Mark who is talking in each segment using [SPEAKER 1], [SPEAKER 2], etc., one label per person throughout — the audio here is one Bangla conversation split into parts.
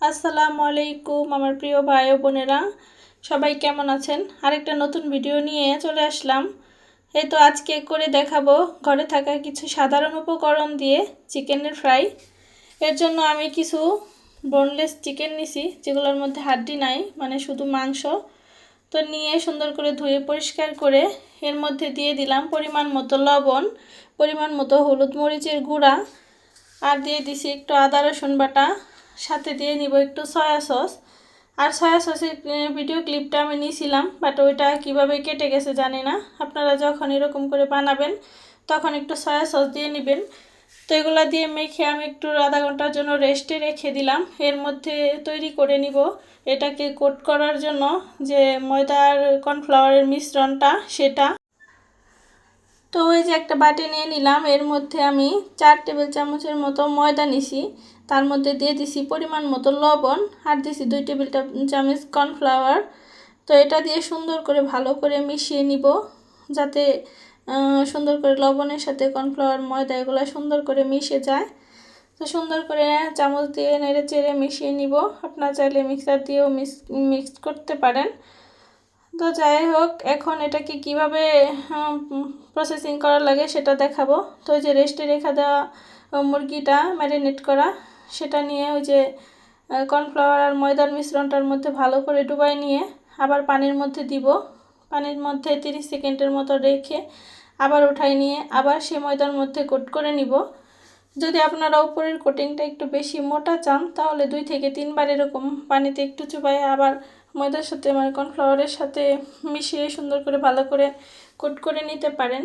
[SPEAKER 1] আসসালামু আলাইকুম আমার প্রিয় ভাই ও বোনেরা, সবাই কেমন আছেন? আরেকটা নতুন ভিডিও নিয়ে চলে আসলাম। এই তো আজকে করে দেখাবো ঘরে থাকা কিছু সাধারণ উপকরণ দিয়ে চিকেনের ফ্রাই। এর জন্য আমি কিছু বোনলেস চিকেন নিছি, যেগুলোর মধ্যে হাড্ডি নাই, মানে শুধু মাংস। তো নিয়ে সুন্দর করে ধুয়ে পরিষ্কার করে এর মধ্যে দিয়ে দিলাম পরিমাণ মতো লবণ, পরিমাণ মতো হলুদ মরিচের গুঁড়া, আর দিয়ে দিছি একটু আদা রসুন বাটা, সাথে দিয়ে নিব একটু সয়া সস। আর সয়া সসের ভিডিও ক্লিপটা আমি নিয়েছিলাম, বাট ওইটা কীভাবে কেটে গেছে জানি না। আপনারা যখন এরকম করে বানাবেন তখন একটু সয়া সস দিয়ে নেবেন। তো এগুলো দিয়ে মেখে আমি একটু আধা ঘন্টার জন্য রেস্টে রেখে দিলাম। এর মধ্যে তৈরি করে নিব এটাকে কোট করার জন্য যে ময়দার কর্নফ্লাওয়ারের মিশ্রণটা, সেটা। তো ওই যে একটা বাটি নিয়ে নিলাম, এর মধ্যে আমি 4 টেবিল চামচের মতো ময়দা নিছি, তার মধ্যে দিয়ে দিছি পরিমাণ মতো লবণ, আর দিছি 2 টেবিল চামচ কর্নফ্লাওয়ার। তো এটা দিয়ে সুন্দর করে ভালো করে মিশিয়ে নিব, যাতে সুন্দর করে লবণের সাথে কর্নফ্লাওয়ার ময়দা এগুলো সুন্দর করে মিশে যায়। তো সুন্দর করে চামচ দিয়ে নেড়ে চেড়ে মিশিয়ে নিব। আপনারা চাইলে মিক্সার দিয়েও মিক্স করতে পারেন। তো যাই হোক, এখন এটাকে কিভাবে প্রসেসিং করা লাগে সেটা দেখাবো। তো ওই যে রেস্টে রেখে দেওয়া মুরগিটা ম্যারিনেট করা, সেটা নিয়ে ওই যে কর্নফ্লাওয়ার আর ময়দার মিশ্রণটার মধ্যে ভালো করে ডুবাই নিয়ে আবার পানির মধ্যে দিব। পানির মধ্যে 30 সেকেন্ডের মতো রেখে আবার উঠাই নিয়ে আবার সেই ময়দার মধ্যে কোট করে নিব। যদি আপনারা উপরের কোটিংটা একটু বেশি মোটা চান, তাহলে 2 থেকে 3 বার এরকম পানিতে একটু চুবাই আবার ময়দার সাথে মানে কর্নফ্লাওয়ারের সাথে মিশিয়ে সুন্দর করে ভালো করে কোট করে নিতে পারেন।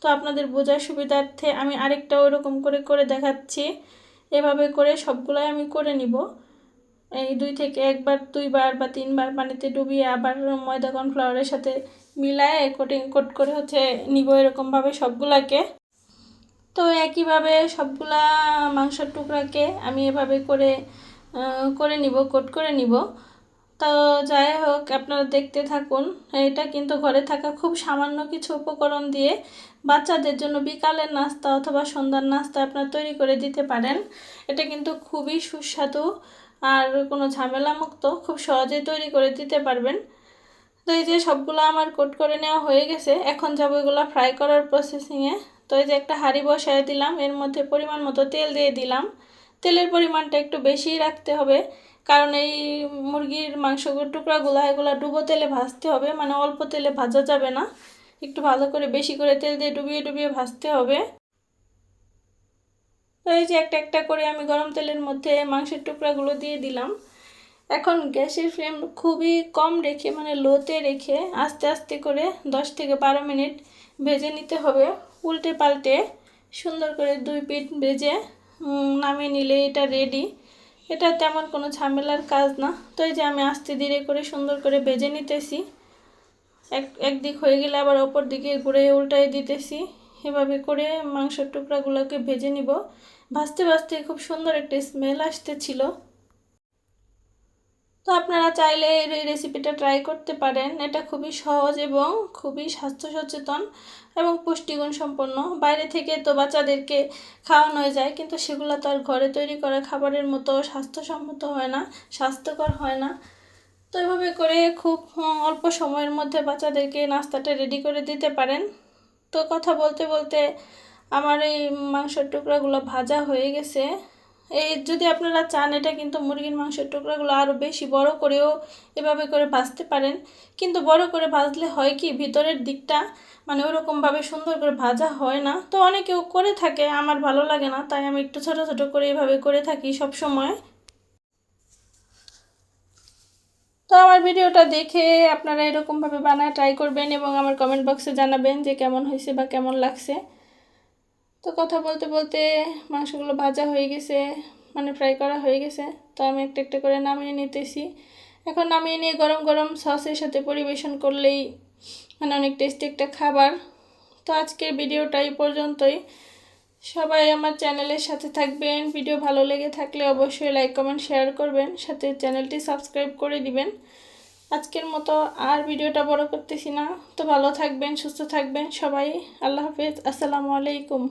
[SPEAKER 1] তো আপনাদের বোঝার সুবিধার্থে আমি আরেকটা ওরকম করে করে দেখাচ্ছি। এভাবে করে সবগুলাই আমি করে নিব। এই 2 থেকে 1 বার 2 বার বা 3 বার পানিতে ডুবিয়ে আবার ময়দা কর্নফ্লাওয়ারের সাথে মিলায়ে কোট করে নিব এরকমভাবে সবগুলাকে। তো একইভাবে সবগুলা মাংসের টুকরাকে আমি এভাবে করে নিব, কোট করে নিব। তো যাই হোক, আপনারা দেখতে থাকুন। এটা কিন্তু ঘরে থাকা খুব সামান্য কিছু উপকরণ দিয়ে বাচ্চাদের জন্য বিকালের নাস্তা অথবা সন্ধ্যার নাস্তা আপনারা তৈরি করে দিতে পারেন। এটা কিন্তু খুবই সুস্বাদু আর কোনো ঝামেলামুক্ত, খুব সহজেই তৈরি করে দিতে পারবেন। তো এই যে সবগুলো আমার কোট করে নেওয়া হয়ে গেছে, এখন যাবো এগুলো ফ্রাই করার প্রসেসিংয়ে। তো এই যে একটা হাঁড়ি বসায় দিলাম, এর মধ্যে পরিমাণ মতো তেল দিয়ে দিলাম। তেলের পরিমাণটা একটু বেশিই রাখতে হবে, কারণ এই মুরগির মাংসগুলো টুকরাগুলো এগুলো ডুবো তেলে ভাজতে হবে, মানে অল্প তেলে ভাজা যাবে না। একটু ভালো করে বেশি করে তেল দিয়ে ডুবিয়ে ডুবিয়ে ভাজতে হবে। তো এই যে একটা একটা করে আমি গরম তেলের মধ্যে মাংসের টুকরাগুলো দিয়ে দিলাম। এখন গ্যাসের ফ্লেম খুবই কম রেখে, মানে লোতে রেখে আস্তে আস্তে করে 10 থেকে 12 মিনিট ভেজে নিতে হবে, উল্টে পাল্টে সুন্দর করে 2 পিঠ ভেজে নামিয়ে নিলে এটা রেডি। এটা তেমন কোনো ঝামেলার কাজ না। তো এই যে আমি আস্তে ধীরে করে সুন্দর করে ভেজে নিতেছি। একদিক হয়ে গেলে আবার অপর দিকে ঘুরে উল্টাই দিতেছি। এভাবে করে মাংসের টুকরাগুলোকে ভেজে নিব। ভাজতে ভাজতে খুব সুন্দর একটা স্মেল আসতেছিল। তো আপনারা চাইলে এই রেসিপিটা ট্রাই করতে পারেন। এটা খুবই সহজ এবং খুবই স্বাস্থ্য সচেতন এবং পুষ্টিগুণ সম্পন্ন। বাইরে থেকে তো বাচ্চাদেরকে খাওয়ানো যায়, কিন্তু সেগুলো তো আর ঘরে তৈরি করা খাবারের মতো স্বাস্থ্যসম্মত হয় না, স্বাস্থ্যকর হয় না। তো এভাবে করে খুব অল্প সময়ের মধ্যে বাচ্চাদেরকে নাস্তাটা রেডি করে দিতে পারেন। তো কথা বলতে বলতে আমার এই মাংসের টুকরাগুলো ভাজা হয়ে গেছে। এই যদি আপনারা চান, এটা কিন্তু মুরগির মাংসের টুকরাগুলো আরও বেশি বড় করেও এভাবে করে ভাজতে পারেন। কিন্তু বড় করে ভাজলে হয় কি, ভিতরের দিকটা মানে ওরকমভাবে সুন্দর করে ভাজা হয় না। তো অনেকেও করে থাকে, আমার ভালো লাগে না, তাই আমি একটু ছোটো ছোটো করে এভাবে করে থাকি সব সময়। তো আমার ভিডিওটা দেখে আপনারা এরকমভাবে বানায় ট্রাই করবেন এবং আমার কমেন্ট বক্সে জানাবেন যে কেমন হয়েছে বা কেমন লাগছে। তো কথা বলতে বলতে মাংসগুলো ভাজা হয়ে গেছে, মানে ফ্রাই করা হয়ে গেছে। তো আমি একটা একটা করে নামিয়ে নিতেছি। এখন নামিয়ে নিয়ে গরম গরম সসের সাথে পরিবেশন করলেই মানে অনেক টেস্টি একটা খাবার। তো আজকের ভিডিওটা এই পর্যন্তই। সবাই আমার চ্যানেলের সাথে থাকবেন। ভিডিও ভালো লেগে থাকলে অবশ্যই লাইক কমেন্ট শেয়ার করবেন, সাথে চ্যানেলটি সাবস্ক্রাইব করে দিবেন। আজকের মতো আর ভিডিওটা বড় করতেছি না। তো ভালো থাকবেন, সুস্থ থাকবেন সবাই। আল্লাহ হাফেজ, আসসালামু আলাইকুম।